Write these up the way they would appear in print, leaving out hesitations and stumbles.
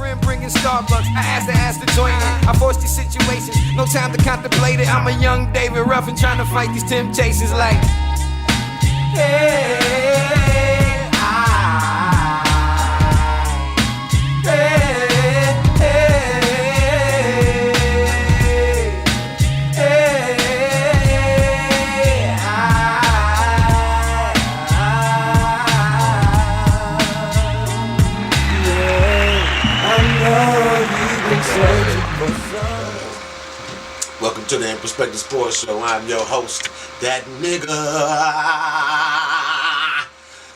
friend bringing Starbucks. I asked to join in. I forced these situations, no time to contemplate it. I'm a young David Ruffin trying to fight these temptations like, hey, Welcome to the In Perspective Sports Show. I'm your host, that nigga,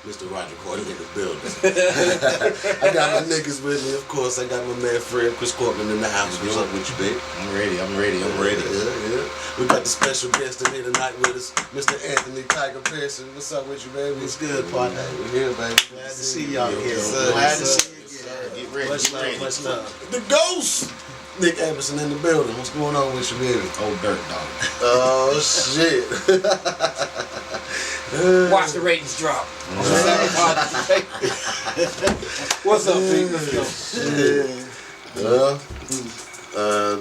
Mr. Roger Cordy in the building. I got my niggas with me, of course. I got my man Fred, Chris Cortland in the house. What's up with you, babe? I'm ready. Yeah. We got the special guest in here tonight with us, Mr. Anthony Tiger Pearson. What's up with you, baby? What's good, partner? We're here, baby. Glad to see y'all here. Glad to see you again. Get ready. Much love. The Ghost! Nick Anderson in the building. What's going on with you, baby? Old dirt dog. Oh, shit. watch the ratings drop. What's up, Pete? Let's go.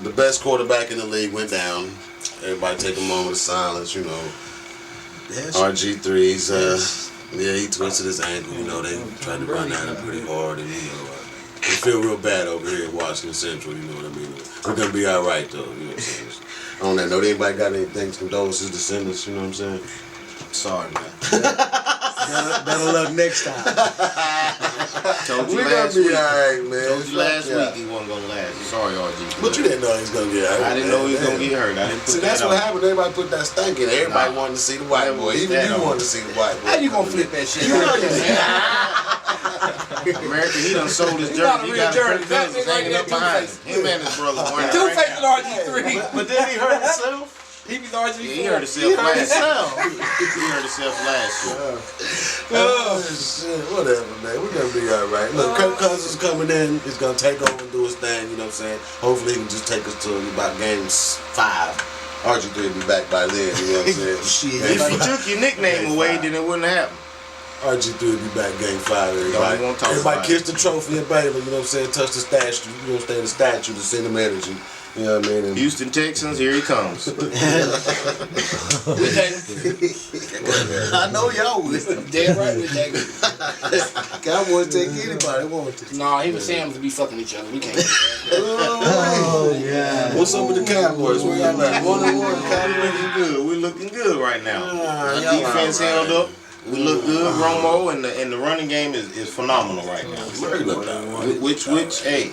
The best quarterback in the league went down. Everybody take a moment of silence, you know. Yes. RG3's, he twisted his ankle. You know, they tried to run at him pretty hard, and we feel real bad over here in Washington Central. You know what I mean? We're gonna be all right, though. You know what I'm saying? I don't know. Anybody got anything to condole his descendants? You know what I'm saying? Sorry, man. better luck next time. Told you We're last gonna be week. alright, man. Told you last week he wasn't gonna last. Sorry, RG. But you didn't know he was gonna get hurt. I didn't know he was gonna get hurt. I didn't put See, that that's what out. happened. Everybody put that stank in. Everybody wanted to see the white boy. Even you wanted to see the white boy. How you gonna flip that shit? You know you America, he done sold his jersey. He got a cousins hanging up behind him. Him and his brother wearing Two-faced RG3. But then he hurt himself. He was RG4. He hurt himself last year. Oh, shit. Whatever, man. We're going to be all right. Look, Kirk Cousins coming in. He's going to take over and do his thing, you know what I'm saying? Hopefully he can just take us to about games 5. RG3 will be back by then, you know what I'm saying? If you took your nickname away, then it wouldn't happen. RG3 will be back game 5. Everybody kiss the trophy at Baylor, you know what I'm saying? Touch the statue, you know what I'm saying? The statue to send him energy. You know what I mean? And Houston Texans, here he comes. I know y'all would. Dead right with that. Cowboys take anybody, won't they? Nah, him and Sam to be fucking each other. We can't. Oh, yeah. what's up with the Cowboys? Where y'all at? 1-1. Cowboys good. We're looking good right now. Y'all The defense all right. held up. We look good. Romo and the running game is phenomenal right now. Very look down. Which, hey.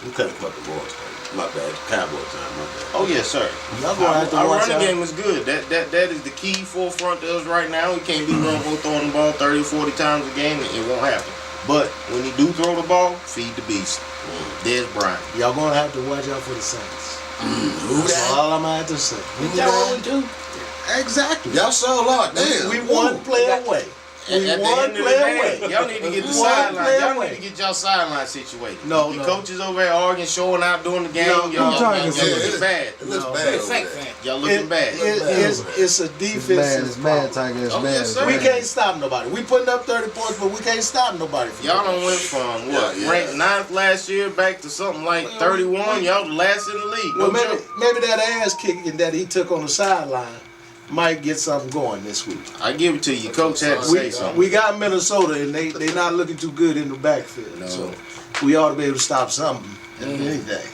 We cut the boys. My bad. Cowboys time, my bad. Oh, yes, sir. Our running game is good. That is the key forefront to us right now. We can't be Romo throwing the ball 30 or 40 times a game. It won't happen. But when he do throw the ball, feed the beast. Des Bryant. Y'all gonna have to watch out for the Saints. That's all I'm gonna have to say. Y'all too. Exactly. Y'all so locked. Damn. We one play away. At the end of the day, y'all need to get the sideline. Y'all away. need to get y'all sideline situated. No, the no. coaches over at Oregon showing out during the game. No, y'all talking looking bad. It looks No. bad. Fake over there. fan. Y'all looking bad. It's a defensive problem. Tiger. It's Oh, bad. yes, sir. We can't stop nobody. We putting up 30 points, but we can't stop nobody. Y'all done went from what Yeah. ranked 9th last year back to something like 31. Y'all the last in the league. Well, No joke. maybe that ass kicking that he took on the sideline might get something going this week. I give it to you. Coach had to say something. We got Minnesota, and they not looking too good in the backfield. No. So we ought to be able to stop something any day.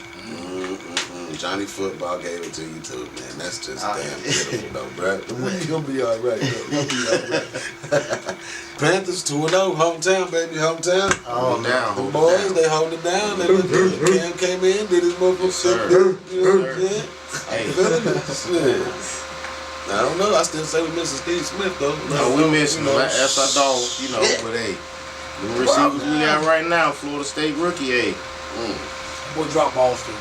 Johnny Football gave it to you too, man. That's just damn beautiful, though, bro. You're gonna be all right, though. You're gonna be all right. Panthers 2-0, hometown, baby, hometown. Oh, down. The boys, they hold it down. They look good. Cam came in, did his motherfucker sir. shit. You know what I'm saying? Hey. Feeling it. Shit. I don't know. I still say we missing Steve Smith, though. No, we missing him. That's our dog, you know. But hey, the receivers we got right now, Florida State rookie, hey. Boy, drop balls too.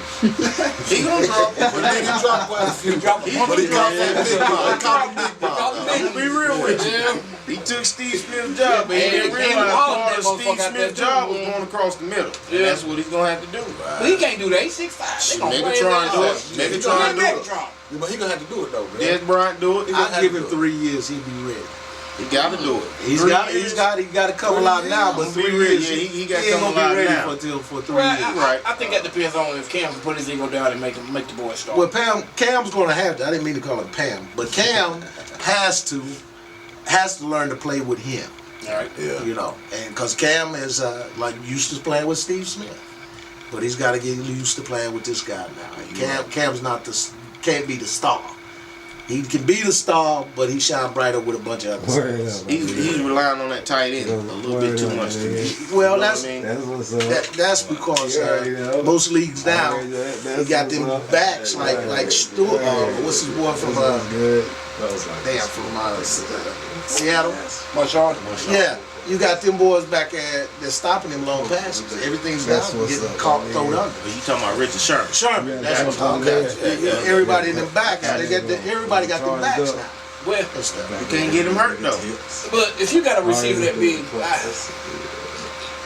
He gonna drop, But then he dropped quite a few. Drop He But he dropped that big ball. They call him big I'm ball. gonna be real with you. He took Steve Smith's job, but he didn't realize part of Steve Smith's job was going across the middle. And that's what he's gonna have to do. But he can't do that. He's 6'5". They gonna play Nigga try and his do ass it. off. Nigga try and do it. Megatron. But he gonna have to do it, though, man. Des Bryant do it. I'll give him 3 years, he'll be ready. He got to do it. He got a couple out now, but 3 years he got he ain't couple gonna out be ready now. for 3 Well, years. Right. I think that depends on if Cam can put his ego down and make the boys start. Well, Cam's gonna have to. I didn't mean to call him Pam, but Cam has to learn to play with him. All right. Yeah. You know, and because Cam is like used to playing with Steve Smith, but he's got to get used to playing with this guy now. And Cam's can't be the star. He can be the star, but he shine brighter with a bunch of others. He's relying on that tight end a little bit too much. Well, what I mean? that's because most leagues now you got them backs like Stewart. What's his boy from Seattle? Marshawn. Yeah, you got them boys back there that's stopping them long passes. Everything's down, getting caught, thrown under. You talking about Richard Sherman? Sherman, that's what I'm talking about. Everybody in the back, everybody got them backs now. Well, You can't get him hurt though. but if you got a receiver that big,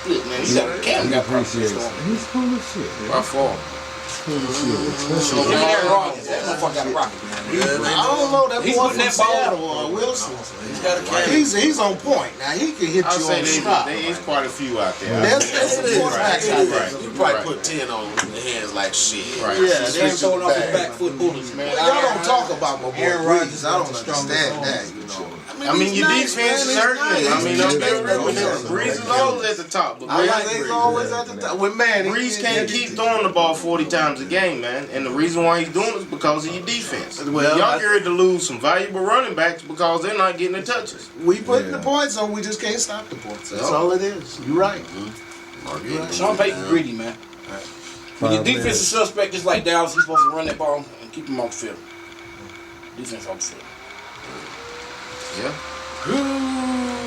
look, man, Cam got problems. He's full of shit. By far. Aaron Rodgers, that motherfucker got a rocket. I don't know that He's boy putting from that ball- Seattle or Wilson. He's on point. Now he can hit I'll you say on the spot. there is quite a few out there. There's some quarterbacks out there. You probably put 10 on the hands like shit. Right. Yeah, They're throwing off his back foot bullets, man. Well, y'all don't talk about my boy Aaron Breeze. Rodgers I don't is the understand strongest that, you know. I mean, your defense is hurting him. I mean, I'm being real with him. Breeze is always at the top, but I like Breeze he's always at the top. With man, can't keep throwing the ball 40 times a game, man. And the reason why he's doing it is because of your defense. Well, Y'all get ready to lose some valuable running backs because they're not getting the touches. We putting the points on. We just can't stop the points. That's all it is. You're right. Sean Payton's greedy, man. When your defense is suspect, just like Dallas, he's supposed to run that ball and keep him off the field. Defense off the field. Yeah.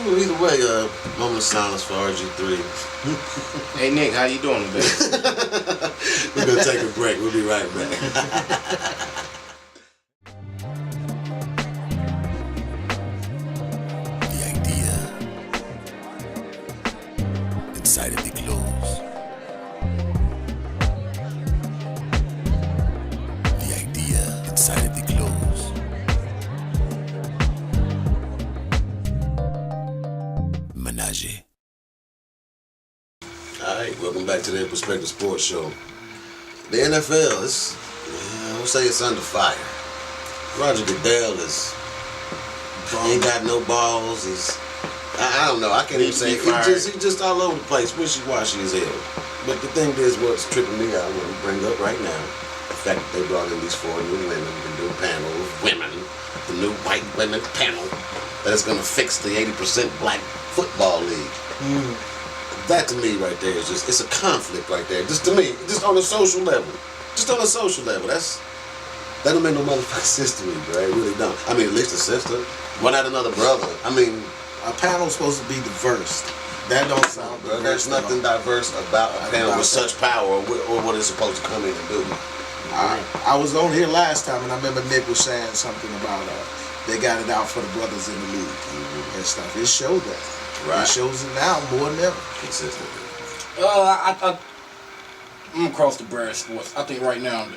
Either way, moment of silence for RG3. Hey Nick, how you doing today? We're gonna take a break. We'll be right back. The idea inside of the clothes. The idea inside of the clothes. Menage. Alright, welcome back to the In Perspective Sports Show. The NFL is, I would say it's under fire. Roger Goodell he ain't got no balls. I don't know, I can't even say, he's just all over the place, wishy-washy as hell. But the thing is, what's tripping me out, I want to bring up right now, the fact that they brought in these 4 new women, the new panel of women, the new white women panel, that's going to fix the 80% black football league. That to me right there is just, it's a conflict right there. Just to me, just on a social level. Just on a social level. That don't make no motherfucking sense to me, bro. It really don't. I mean, at least a sister. Why not another brother? I mean, A panel's supposed to be diverse. That don't sound bro, diverse. there's nothing diverse about a panel with such power or what it's supposed to come in and do. I was on here last time, and I remember Nick was saying something about they got it out for the brothers in the league and stuff. It showed that. Right. It shows it now more than ever. Consistently. I'm across the brand sports. I think right now,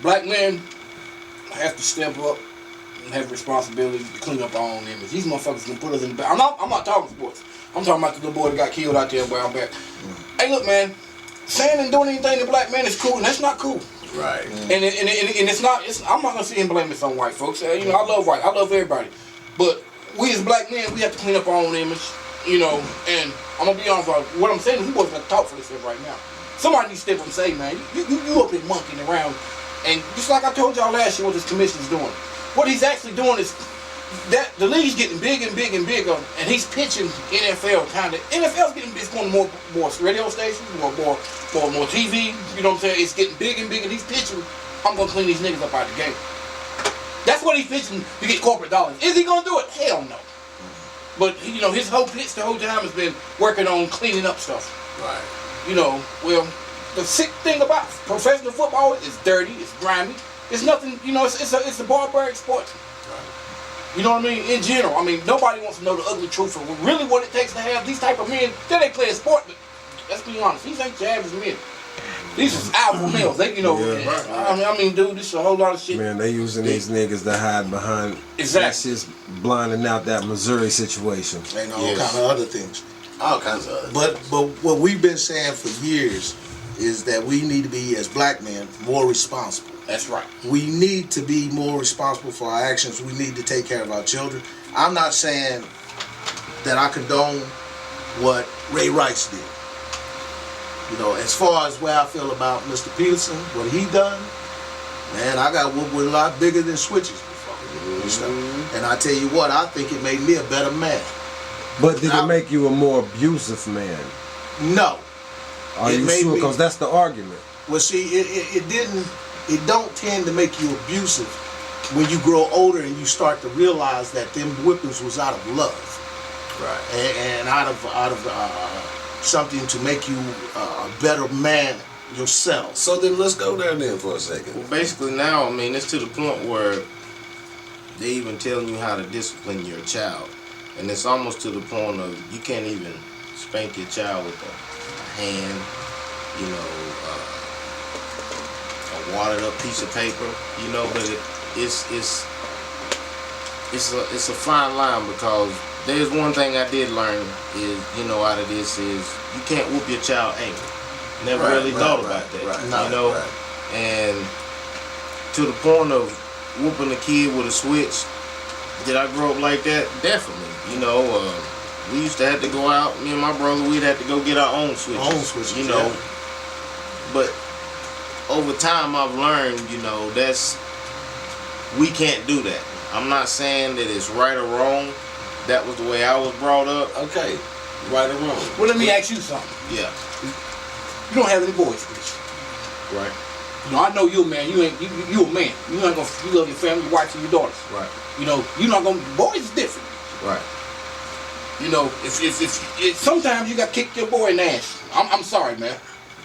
black men have to step up and have responsibility to clean up our own image. These motherfuckers can put us in the back. I'm not talking sports. I'm talking about the little boy that got killed out there while back. Hey, look, man. Saying and doing anything to black men is cool, and that's not cool. Right. And it's not. I'm not gonna sit and blame this on white folks. You know, I love white. I love everybody, but we as black men, we have to clean up our own image. You know, and I'm gonna be honest with you. What I'm saying is, we boys got to talk for this stuff right now. Somebody needs to step up and say, man, you up here monkeying around, and just like I told y'all last year, what this commissioner's doing. What he's actually doing is that the league's getting bigger and bigger and bigger, and he's pitching NFL kind of. NFL's getting, it's going more radio stations, more TV. You know what I'm saying? It's getting bigger and bigger. He's pitching. I'm gonna clean these niggas up out of the game. That's what he's pitching to get corporate dollars. Is he gonna do it? Hell no. But you know, his whole pitch the whole time has been working on cleaning up stuff. Right. You know, well, the sick thing about professional football is dirty, it's grimy. It's nothing. You know, it's a barbaric sport. You know what I mean? In general, I mean, nobody wants to know the ugly truth of really what it takes to have these type of men. Yeah, they play a sport, but let's be honest, these ain't your average men. These is alpha males. They, you know, I mean, dude, this is a whole lot of shit. Man, they using these niggas to hide behind. Exactly. That's just blinding out that Missouri situation. And all kind of other things. All kinds of other But what we've been saying for years is that we need to be, as black men, more responsible. That's right. We need to be more responsible for our actions. We need to take care of our children. I'm not saying that I condone what Ray Rice did. You know, as far as where I feel about Mr. Peterson, what he done, man, I got whooped with a lot bigger than switches before. And stuff. And I tell you what, I think it made me a better man. But did it make you a more abusive man? No. Are It you made sure? me- Because that's the argument. Well, see, it don't tend to make you abusive when you grow older and you start to realize that them whippings was out of love. Right. And out of something to make you a better man yourself. So then let's go there then for a second. Well, basically now, I mean, it's to the point where they even telling you how to discipline your child. And it's almost to the point of you can't even spank your child with a hand, you know, a wadded up piece of paper, you know, but it's a fine line, because there's one thing I did learn is, you know, out of this is you can't whoop your child angry. Never really thought about that, you know, and to the point of whooping a kid with a switch. Did I grow up like that? Definitely. You know, we used to have to go out. Me and my brother, we'd have to go get our own switches. You know, but over time I've learned, you know, we can't do that. I'm not saying that it's right or wrong. That was the way I was brought up. Okay. Right or wrong. Well, let me ask you something. Yeah. You don't have any boys, bitch. Right. You know, I know you're a man. You a man. You love your family, your wife, and your daughters. Right. You know, you're not gonna. Boys is different. Right. You know, if sometimes you got to kick your boy in the ass. I'm sorry, man.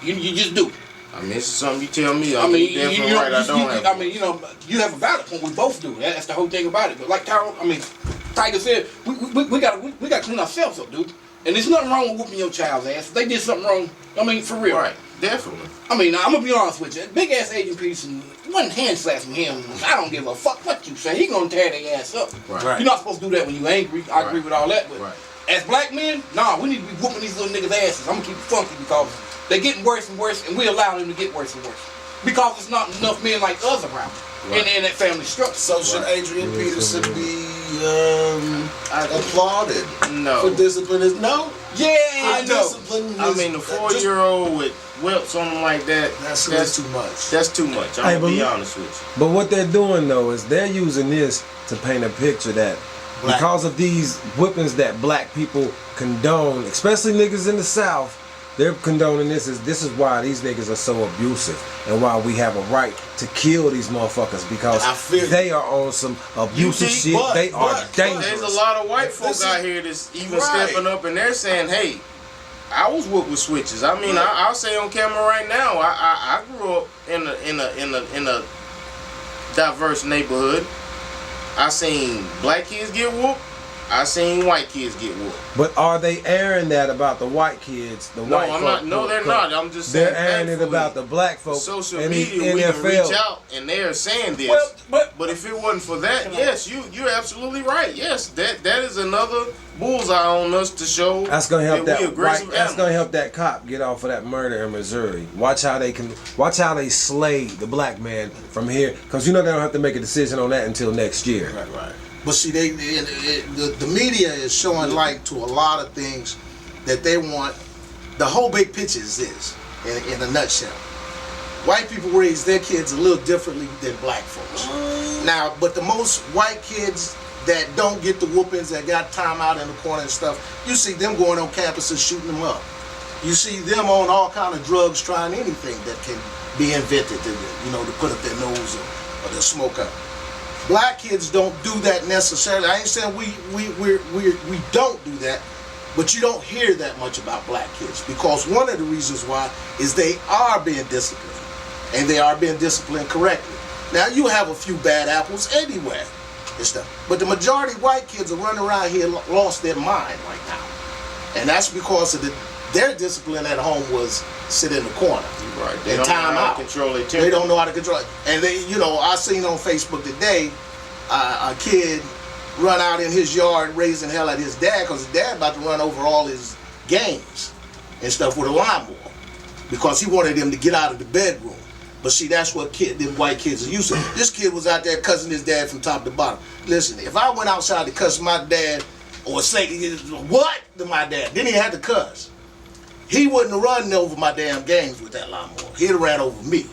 You just do. I mean, this is something you tell me. I mean, you're definitely right. I don't have. I mean, you know, you have a valid point. We both do. That's the whole thing about it. But like Tiger said, we got to clean ourselves up, dude. And there's nothing wrong with whooping your child's ass. If they did something wrong, I mean, for real. Right. Definitely. I mean, I'm gonna be honest with you. Big ass Agent Peterson, one hand slaps from him. I don't give a fuck what you say. He gonna tear their ass up. Right. You're not supposed to do that when you're angry. I agree with all that. But Right. as black men, nah, we need to be whooping these little niggas' asses. I'm gonna keep it funky because they're getting worse and worse, and we allow them to get worse and worse because there's not enough men like us around in that family structure. So should Adrian Peterson be applauded No. for discipline? No. Yeah, I know. Discipline I mean, the 4-year-old with whelps on them like that. That's too much. That's too much. Hey, I'm gonna be but- honest with you. But what they're doing though is they're using this to paint a picture that because of these whippings that black people condone, especially niggas in the South, they're condoning this is why these niggas are so abusive and why we have a right to kill these motherfuckers because I feel you. they are on some abusive shit. but- They are but- dangerous. There's a lot of white folk This is- out here that's even Right. stepping up and they're saying, "Hey, I was whooped with switches." I mean, I'll say on camera right now, I grew up in a diverse neighborhood. I seen black kids get whooped. I seen white kids get whooped. But are they airing that about the white kids? The No, white I'm folk not. No, they're not. I'm just saying. They're airing it thankfully, about the black folks. social and media. the We can NFL. reach out and they're saying this. Well, But if it wasn't for that, yes, you're absolutely right. Yes, that is another bullseye on us to show That's gonna help that we that. aggressive That's gonna animals. help that cop get off of that murder in Missouri. Watch how they slay the black man from here, because you know they don't have to make a decision on that until next year. Right. But see, the media is showing light to a lot of things that they want. The whole big picture is this, in a nutshell. White people raise their kids a little differently than black folks. Now, but the most white kids that don't get the whoopings, that got time out in the corner and stuff, you see them going on campuses shooting them up. You see them on all kind of drugs, trying anything that can be invented to put up their nose or to smoke up. Black kids don't do that necessarily. I ain't saying we don't do that, but you don't hear that much about black kids because one of the reasons why is they are being disciplined, and they are being disciplined correctly. Now you have a few bad apples anywhere and stuff, but the majority of white kids are running around here lost their mind right now, and that's because of Their discipline at home was sit in the corner. Right. They And don't know time how out. to control their temper. They don't know how to control it. And they, I seen on Facebook today a kid run out in his yard raising hell at his dad because his dad about to run over all his games and stuff with a lawnmower because he wanted him to get out of the bedroom. But see, that's what them white kids are used to. This kid was out there cussing his dad from top to bottom. Listen, if I went outside to cuss my dad or say what to my dad, then he had to cuss. He wouldn't have run over my damn games with that lawnmower. He'd have ran over me.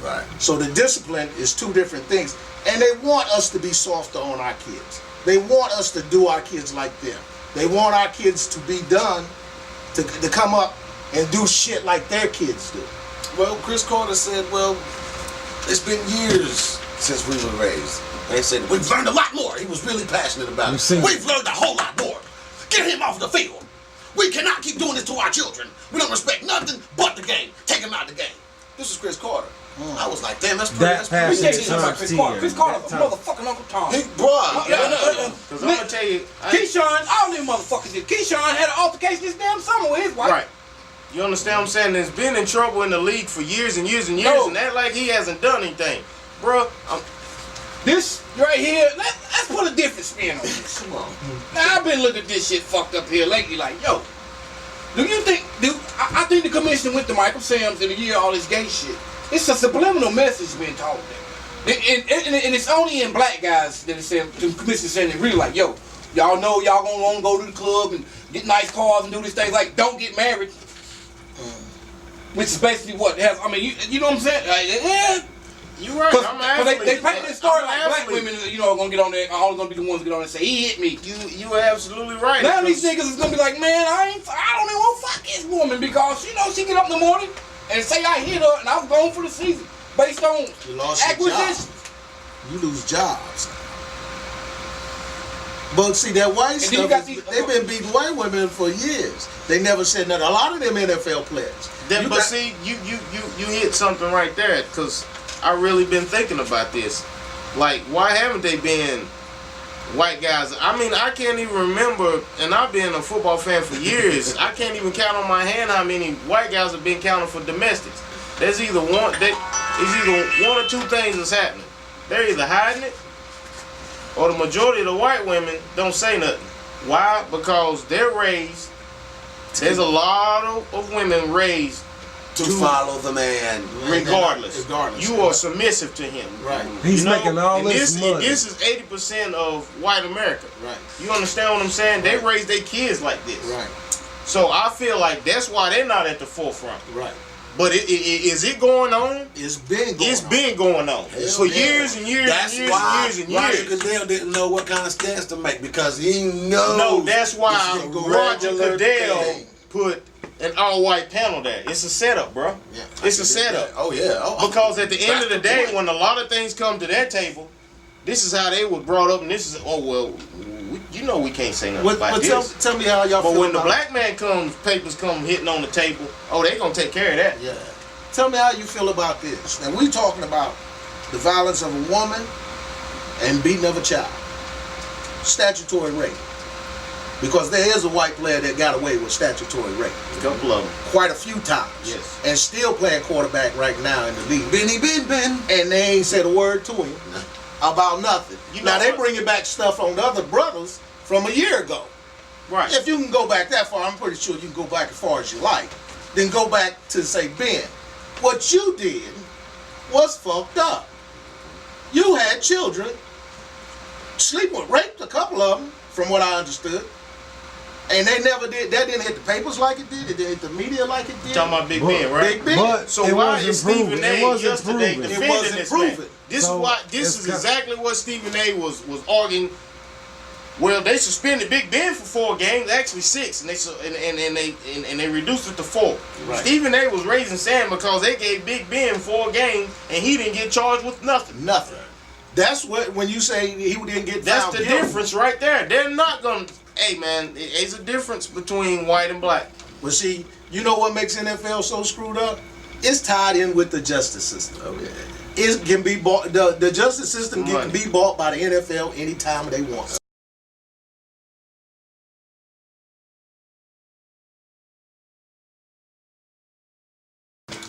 Right. So the discipline is two different things. And they want us to be softer on our kids. They want us to do our kids like them. They want our kids to be done, to come up and do shit like their kids do. Well, Chris Carter said, well, it's been years since we were raised. They said, we've learned a lot more. He was really passionate about it. We've learned a whole lot more. Get him off the field. We cannot keep doing this to our children. We don't respect nothing but the game. Take him out of the game. This is Chris Carter. I was like, damn, that's pretty. That Let me tell you passion something about Chris Carter. Chris Carter, motherfucking Uncle Tom. He, bro, Because I'm gonna tell you, Keyshawn, all them motherfuckers did. Keyshawn had an altercation this damn summer with his wife. right. You understand what I'm saying? There's been in trouble in the league for years and years and years, No. and act like he hasn't done anything, bro. This right here, let's put a different spin on this. come on. Now I've been looking at this shit fucked up here lately, like, yo, do you think, I think the commission went to Michael Sam's in the year all this gay shit. It's a subliminal message being taught there. And it's only in black guys that it said, the commission saying they really like, yo, y'all know y'all gonna want to go to the club and get nice cars and do these things, like, don't get married. Which is basically what has, I mean, you know what I'm saying? Like, You right. Cause, I'm an 'cause athlete. they paint this story I'm like an black athlete. women, are gonna get on there, all gonna be the ones that get on there and say, he hit me. You are absolutely right. Now these because- niggas is gonna be like, man, I don't even want to fuck this woman because she get up in the morning and say I hit her and I was gone for the season based on You lost your acquisition. job. You lose jobs. But see, that white then you stuff, got they've been beating white women for years. They never said nothing. A lot of them NFL players. Then, You but got- see, you hit something right there, because I really been thinking about this. Like, why haven't they been white guys? I mean, I can't even remember, and I've been a football fan for years. I can't even count on my hand how many white guys have been counting for domestics. There's either one or two things that's happening. They're either hiding it, or the majority of the white women don't say nothing. Why? Because they're raised. There's a lot of women raised To follow the man. regardless. Regardless. You are submissive to him. Right. He's making all and this money. This is 80% of white America. Right. You understand what I'm saying? They Right. raise their kids like this. Right. So I feel like that's why they're not at the forefront. Right. But is it going on? It's been going It's on. been going on for years and years That's and years why and years and Roger years. Goodell didn't know what kind of stance to make because he knows. No, that's why this is a Roger regular Goodell thing. put an all-white panel there. It's a setup, bro. Yeah. It's a setup. Oh yeah. Oh, Because at the end of the that's day, point. when a lot of things come to that table, this is how they were brought up, and this is, we can't say nothing about this. Tell me how y'all But feel when the about black man comes, papers come hitting on the table, they gonna take care of that. Yeah. Tell me how you feel about this. Now we talking about the violence of a woman and beating of a child. Statutory rape. Because there is a white player that got away with statutory rape. A couple of them. Quite a few times. Yes. And still playing quarterback right now in the league. Benny Ben. And they ain't said a word to him about nothing. You know Now they what? bringing back stuff on the other brothers from a year ago. Right. If you can go back that far, I'm pretty sure you can go back as far as you like. Then go back to say, Ben, what you did was fucked up. You had children, sleeping with, raped a couple of them, from what I understood. And they never did, that didn't hit the papers like it did, it didn't hit the media like it did. Talking about Big Ben, right? Big Ben. But So it why wasn't is Stephen proven. A It wasn't yesterday proven. defending wasn't this proven. man? This So, is why. This it's is kind- exactly what Stephen A. was arguing. Well, they suspended Big Ben for 4 games, actually 6, and they reduced it to 4. Right. Stephen A. was raising sand because they gave Big Ben 4 games and he didn't get charged with nothing. Nothing. That's what, when you say he didn't get That's found the guilty. difference right there. They're not gonna. Hey man, it's a difference between white and black. But see, you know what makes NFL so screwed up? It's tied in with the justice system. Okay. It can be bought. The justice system can Money. be bought by the NFL anytime they want.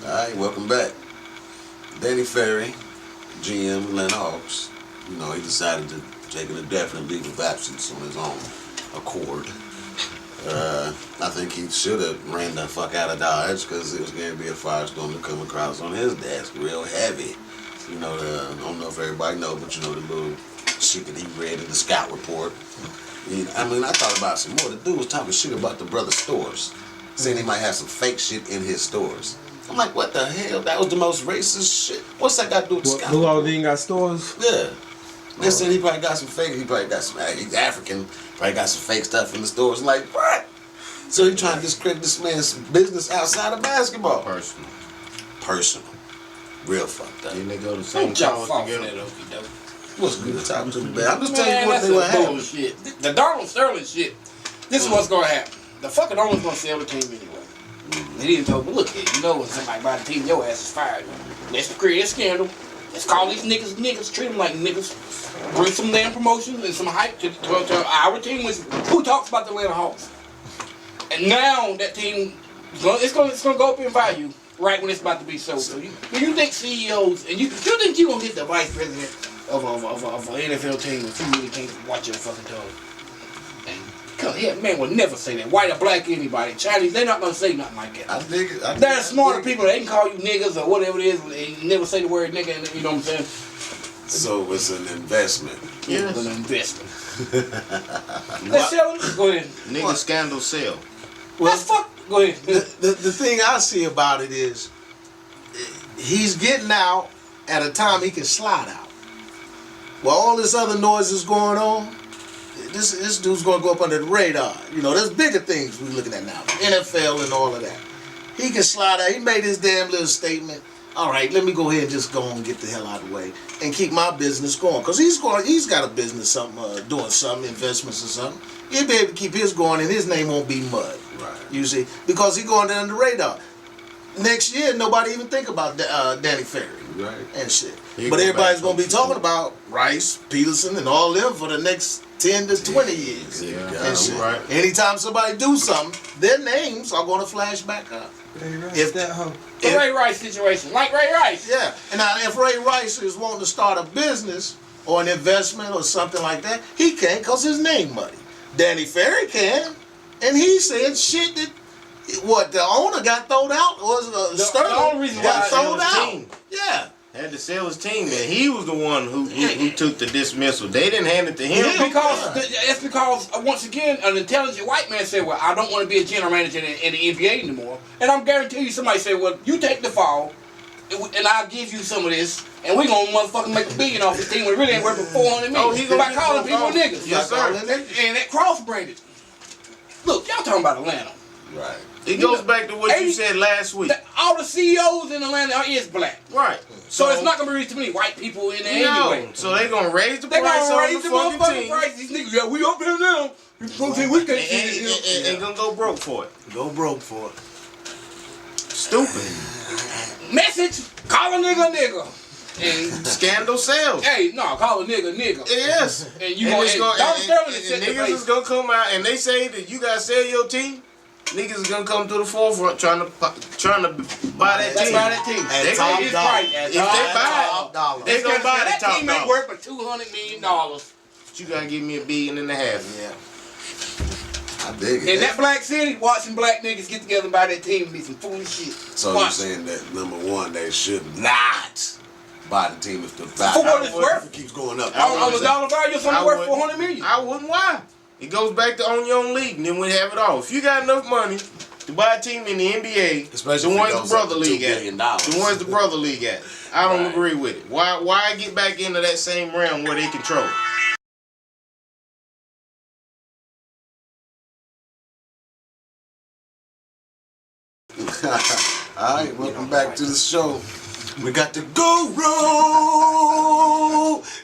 Alright, welcome back. Danny Ferry, GM Atlanta Hawks. You know, he decided to take an indefinite leave of absence on his own accord. I think he should have ran the fuck out of Dodge because it was going to be a firestorm to come across on his desk real heavy. You know, I don't know if everybody knows, but you know the little shit that he read in the scout report. I mean, I thought about some more. The dude was talking shit about the brother stores, saying he might have some fake shit in his stores. I'm like, what the hell? That was the most racist shit. What's that got to do with the scout? Who all didn't got stores? Yeah. They said he probably got some fake, he probably got some, he's African, probably got some fake stuff in the stores. I'm like, what? So he trying to discredit this man's business outside of basketball. Personal. Real fucked up. Then they go to the same Jump college off together. that okey doke. What's good talking to the bad? I'm just telling Man, you what that's they were some having. bullshit. The Donald Sterling shit. This is what's gonna happen. The fucking owner's gonna sell the team anyway. He didn't tell me, look here, you know when somebody buy the team, your ass is fired. Let's create a scandal. Let's call these niggas, treat them like niggas. Bring some damn promotions and some hype to our team. Who talks about the Atlanta Hawks? And now that team, it's gonna go up in value right when it's about to be sold. So you think CEOs, and you think you're gonna get the vice president of an NFL team if you really can't watch your fucking tongue? Cause yeah, man would never say that. White or black, anybody, Chinese, they're not gonna say nothing like that. I dig it. They're smarter people. They can call you niggas or whatever it is. And never say the word nigga. You know what I'm saying? So it's an investment. Yeah, it's an investment. Let's sell them. Go ahead. Nigga scandal sell. Let's fuck. Go ahead. The thing I see about it is he's getting out at a time he can slide out. While all this other noise is going on, this dude's gonna go up under the radar. You know, there's bigger things we're looking at now. NFL and all of that. He can slide out. He made his damn little statement. All right, let me go ahead and just go and get the hell out of the way and keep my business going. Cause he's got a business, doing something, investments or something. He'll be able to keep his going and his name won't be mud. Right. You see, because he's going under the radar. Next year, nobody even think about Danny Ferry. Right. And shit. He But go everybody's back gonna be to- talking about Rice, Peterson, and all them for the next 10 to 20 years. Yeah, And shit. right. Anytime somebody do something, their names are gonna flash back up. If that hoe. The Ray Rice situation, like Ray Rice. Yeah, and now if Ray Rice is wanting to start a business or an investment or something like that, he can't because his name muddy. Danny Ferry can, and he said shit that the owner got thrown out or Sterling the only reason got why thrown his out. team. Yeah. Had to sell his team, and he was the one who took the dismissal. They didn't hand it to him. It's because once again, an intelligent white man said, well, I don't want to be a general manager in the NBA anymore. And I'm guarantee you somebody said, well, you take the fall, and I'll give you some of this, and we're going to motherfucking make $1 billion off this team when it really ain't worth $400 million. Oh, he gonna by be calling broke people off. niggas. Yes, sir. And that cross-branded. Look, y'all talking about Atlanta. Right. It goes back to what you said last week. All the CEOs in Atlanta is black. Right. So it's not going to be too many white people in there No. anyway. So they gonna raise the They're price going to on raise the the fucking motherfucking team. price. These niggas, yeah, we up here now. We can't see this. And gonna go broke for it. Go broke for it. Stupid. Message, call a nigga. And Scandal sales. hey, no, call a nigga. Yes. And you And gonna, it's and gonna- Donald and- Sterling and is set the niggas pace. is gonna come out and they say that you gotta sell your team. Niggas is gonna come to the forefront trying to buy that Let's team. buy that team. At They top gonna get dollar. right. If they buy Top dollar. it, they gonna buy that the top team ain't dog. worth but $200 million. But you gotta give me $1.5 billion. Yeah. I dig it. In that black city, watching black niggas get together and buy that team be some foolish shit. So you're Watch. saying that number one, they should not buy the team if the value For what it's worth. keeps going up. On the dollar value, something worth $400 million. I wouldn't. Why? It goes back to own your own league, and then we have it all. If you got enough money to buy a team in the NBA, Especially the if it ones goes the up brother to $2 league at, billion. the ones the brother league at, I don't Right. agree with it. Why get back into that same realm where they control? All right, welcome back to the show. We got the Guru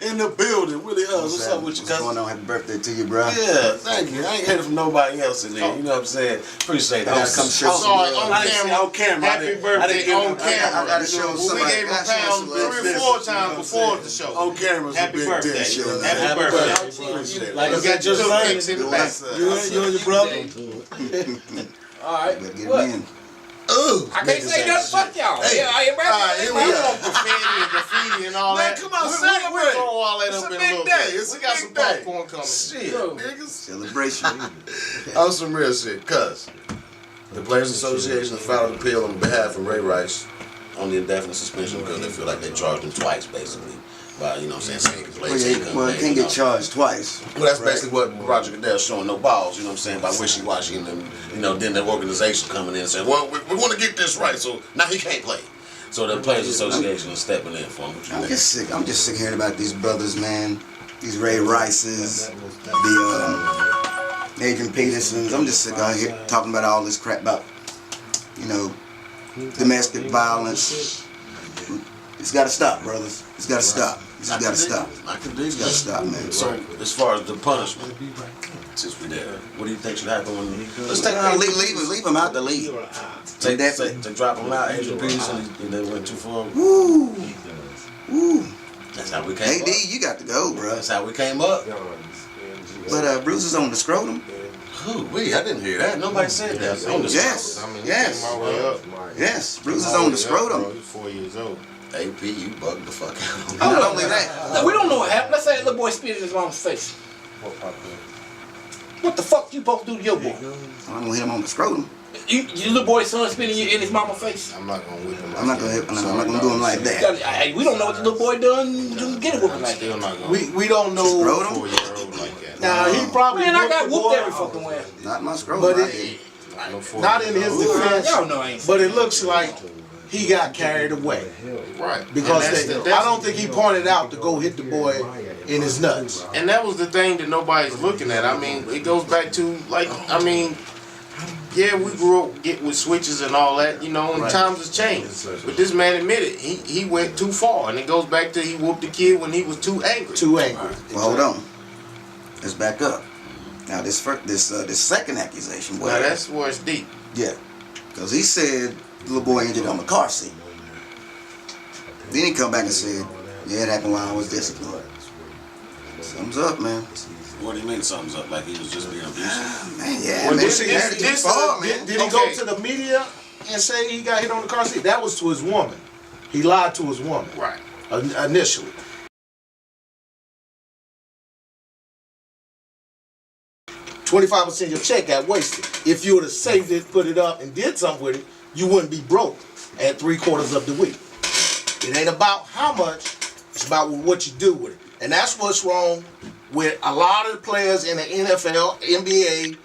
in the building. Willie Hus, what's up with you, What's going cousin? on? Happy birthday to you, bro. Yeah, thank you. I ain't heard from nobody else in there. You know what I'm saying? Appreciate that. I gotta come show some Sorry, love. on I didn't see camera. on camera. I Happy didn't- I birthday didn't give on him- camera. I gotta show We somebody. gave him I gotta show pounds some love. 3 or 4 times before the show. On camera's Happy a big birthday. dish. you know. Happy birthday. Appreciate it. Like I Look said, at your just pics in the back. you and your brother. All right. Gotta get What? it in. I can't say nothing. Fuck y'all. Hey. Yeah, everybody. Here we We are. want graffiti and all Man, that. come on, we celebrate. throw all that It's up a in big a little day. bit. It's We a got big some day. popcorn coming. Shit, Bro. niggas. Celebration. On some real shit, cuz the Players Association filed an appeal on behalf of Ray Rice on the indefinite suspension because they feel like they charged him twice, basically. By, you know what I'm saying, he can play, he couldn't Well, play, it can't you get know. charged twice. Well, that's basically what Roger Goodell showing no balls, you know what I'm saying, by wishy-washy, and then, you know, then the organization coming in and saying, well, we want to get this right, so now he can't play. So the Players Association is stepping in for him. What you I'm think? just sick. I'm just sick hearing about these brothers, man. These Ray Rices, the Adrian Petersons. I'm just sick out here talking about all this crap about, you know, domestic violence. It's got to stop, brothers. It's got to stop. It's got to stop. It's got to stop, man. So, as far as the punishment, since we're there, what do you think should happen when... Let's take Leave him out the league. to drop him out, Adrian Peterson, they went too far. Woo. Woo. That's how we came AD, up. you got to go, bro. That's how we came up. But bruises on the scrotum. Who? I didn't hear that. Nobody said that. On the Yes. I mean, Yes. he came all the way up. Yes. Bruises on the scrotum. He's 4 years old. AP, you bugged the fuck out. Not only that. Look, we don't know what happened. Let's say that little boy spit in his mom's face. What the fuck you supposed to do to your boy? I'm gonna hit him on the scrotum. Your little boy's son spitting in his mama's face. I'm not gonna whip him. I'm not gonna do him like that. Hey, we don't know what the little boy done to get it whooping I'm like that. still not gonna We don't know. Scrotum? 4-year-old like that. Now he probably Man, I got the whooped boy, every fucking way. Not my scrotum. But I it- did. No 4 not in his defense. Y'all know I ain't. But it looks like he got carried away Right. because And they, that's I don't think he pointed out to go hit the boy in his nuts. And that was the thing that nobody's looking at. I mean, it goes back to, like, I mean, yeah, we grew up with switches and all that, you know, and times has changed. But this man admitted he went too far, and it goes back to he whooped the kid when he was too angry. Too angry. Well, hold on. Let's back up. Now this second accusation. Now that's where it's deep. Yeah, because he said the little boy injured on the car seat. Then he come back and said, "Yeah, it happened while I was disciplined." Thumbs up, man. What do you mean something's up? Like he was just being abusive? Man, yeah, Well, man. this- He had to keep this- falling, man. Did he go to the media and say he got hit on the car seat? That was to his woman. He lied to his woman Right. initially. 25% of your check got wasted. If you would have saved it, put it up, and did something with it, you wouldn't be broke at 3/4 of the week. It ain't about how much, it's about what you do with it. And that's what's wrong with a lot of the players in the NFL, NBA,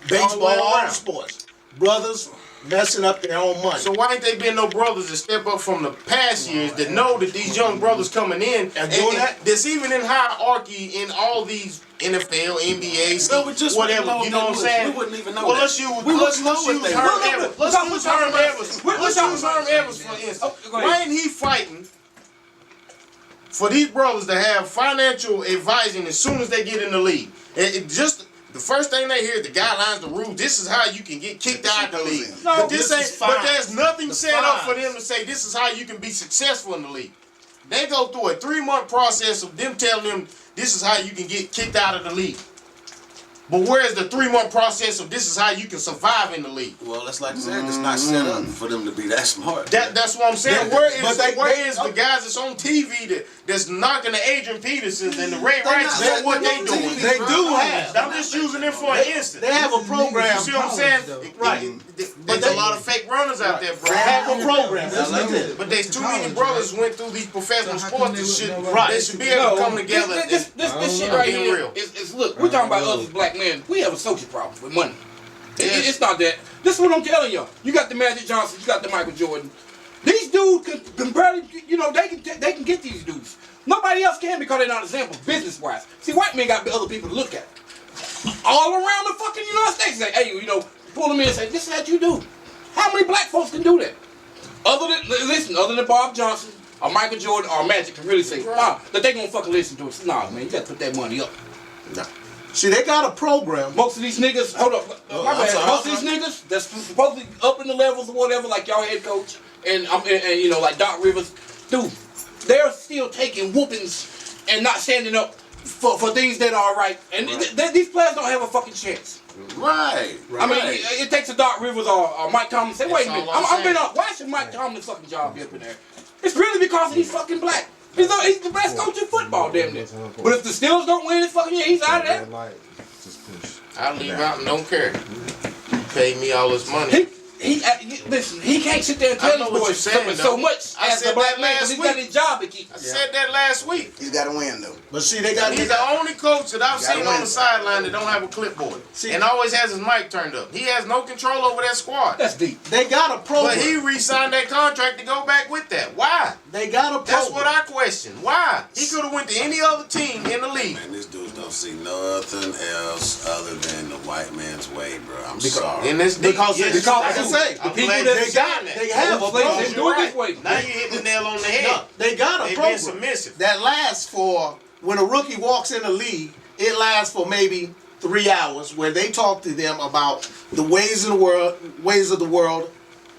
baseball, all around. sports. Brothers messing up their own money. So why ain't they been no brothers that step up from the past years that know that these young brothers coming in And doing that? that's even in hierarchy in all these NFL, NBA, No, we just whatever. wouldn't know You know what I'm if saying? we wouldn't even know Well, that. let's use We let's wouldn't know use what they Herm were. Evans. Let's use Herm Evans. Let's use Herm Evans for instance. Oh, go ahead. Why ain't he fighting for these brothers to have financial advising as soon as they get in the league? It just the first thing they hear, the guidelines, the rules. This is how you can get kicked out of the league. No, but this this ain't. is But fine. there's nothing The set up for fines. them to say this is how you can be successful in the league. They go through a 3-month process of them telling them this is how you can get kicked out of the league. But where's the 3-month process of this is how you can survive in the league? Well, that's like I said, it's not set up for them to be that smart. That's what I'm saying. Yeah, Where is but the guys that's on TV that's knocking the Adrian Petersons and the Ray Rices? They- What they- they doing? they do have. I'm just using them for an instance. They have a program. You see what I'm saying? Right. But there's a lot of fake runners out there, bro. They have a program. Listen to this. But there's too many brothers who went through these professional sports that should Right. they should be able to come together. This shit right being here real. is look, we're talking about us as black men. We have a social problem with money. Yes. It's not that. This is what I'm telling y'all. You got the Magic Johnson, you got the Michael Jordan. These dudes can barely, you know, they can get these dudes. Nobody else can because they're not examples business-wise. See, white men got other people to look at. All around the fucking United States, say, hey, you know, pull them in and say, this is what you do. How many black folks can do that? Other than Bob Johnson or Michael Jordan or Magic can really say, nah, that they gonna fucking listen to us. Nah, man, you gotta put that money up. See, they got a program. Most of these niggas, hold up, my I'm bad. sorry, Most of these niggas that's supposed to be up in the levels or whatever, like y'all head coach and you know, like Doc Rivers, dude, they're still taking whoopings and not standing up for things that are right. And these players don't have a fucking chance. Right. I mean, it takes a Doc Rivers or Mike Tomlin say, wait a minute, I've been up. Why should Mike Tomlin's fucking job be up in there? It's really because he's fucking black. He's the best coach in football, damn near. But if the Steelers don't win this fucking year, he's out of there. I leave out and don't care. You paid me all this money. Listen, he can't sit there and tell these boys so much as a black man because he's got his job to keep. I said that last week. He's got to win though. But see, He's the only coach that I've seen on the sideline that don't have a clipboard and always has his mic turned up. He has no control over that squad. That's deep. They got a program. But he re-signed that contract to go back with that. Why? They got a program. That's what I question. Why? He could have went to any other team in the league. Man, these dudes don't see nothing else other than the white man's way, bro. I'm sorry. In this Because yes, like I say, the people they have a program. They do it this way. Now you hit the nail on the head. No, they got a They've program been submissive. that lasts for when a rookie walks in the league. It lasts for maybe 3 hours, where they talk to them about the ways of the world,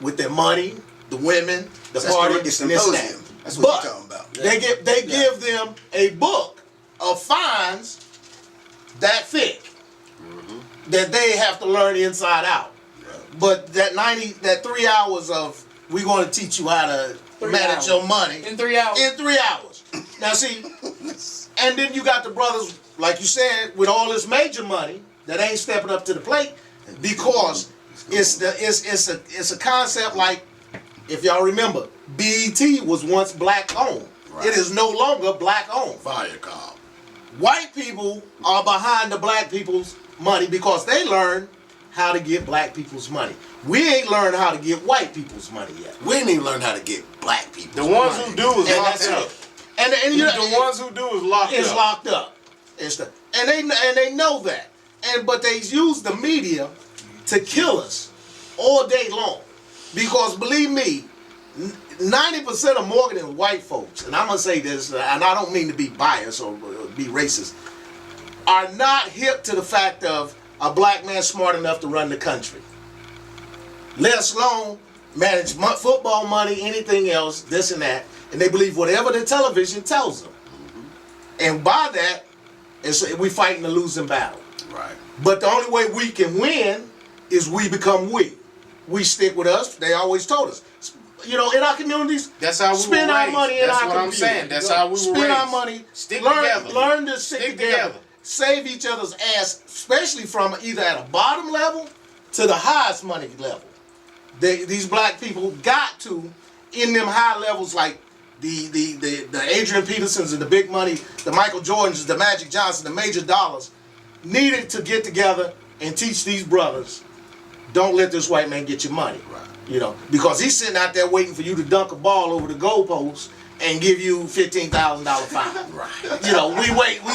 with their money, the women, the party, and this and that. That's what you're talking about. They give them a book of fines that thick that they have to learn inside out. But that 3 hours of we're going to teach you how to manage your money In 3 hours. in 3 hours. Now see, and then you got the brothers, like you said, with all this major money that ain't stepping up to the plate because it's a concept like, if y'all remember, BET was once black owned. Right. It is no longer black owned. Viacom. White people are behind the black people's money because they learned how to get black people's money. We ain't learned how to get white people's money yet. We didn't even learn how to get black people. The ones who do is And locked that's up. it. And you know, The ones who do is locked it's up. locked up. And they know that. But they use the media to kill us all day long. Because believe me, 90% of Morgan and white folks, and I'm gonna say this, and I don't mean to be biased or be racist, are not hip to the fact of a black man smart enough to run the country. Let alone manage football money, anything else, this and that, and they believe whatever the television tells them. And by that, we fighting a losing battle. Right. But the only way we can win is we become we. We stick with us. They always told us. You know, in our communities, That's how we spend were our raised. money in That's our what I'm community. saying. That's how we were Spend raised. our money. Stick learn, together. Learn to stick Stick together. together. Save each other's ass, especially from either at a bottom level to the highest money level. These black people got to, in them high levels, like the Adrian Petersons and the big money, the Michael Jordans, the Magic Johnson, the major dollars, needed to get together and teach these brothers, don't let this white man get your money. Right. You know, because he's sitting out there waiting for you to dunk a ball over the goalpost and give you $15,000 fine. Right. You know, we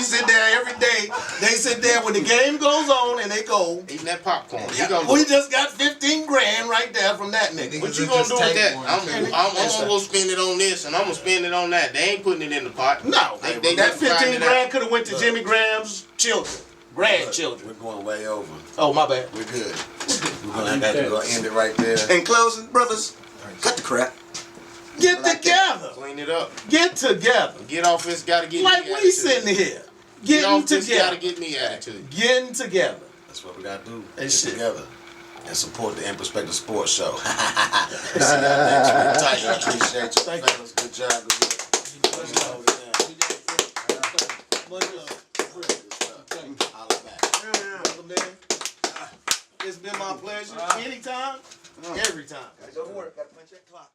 sit there every day. They sit there when the game goes on and they go, Eating that popcorn. we just got 15 grand right there from that nigga. What you gonna do with that? I'm gonna go spend it on this and I'm gonna spend it on that. They ain't putting it in the pot. No, They that just grinding 15 it grand out. could have went to Jimmy Graham's children, grandchildren. We're going way over. Oh, my bad. We're good. We're gonna have to go end it right there. In closing, brothers, cut the crap. Get together. Clean it up. Get together. Get off this. Gotta get Like me we attitude. sitting here. Get Getting off this. Gotta together. get me attitude. Getting together. That's what we gotta do. And Get shit. together. And support the In Perspective Sports Show. See y'all next week. Tight. I appreciate you. Thank you. fellas. Good job. Good work. Much love. Holla back. Brother man. It's been my pleasure. Anytime, every time. Go to work. Got to punch that clock.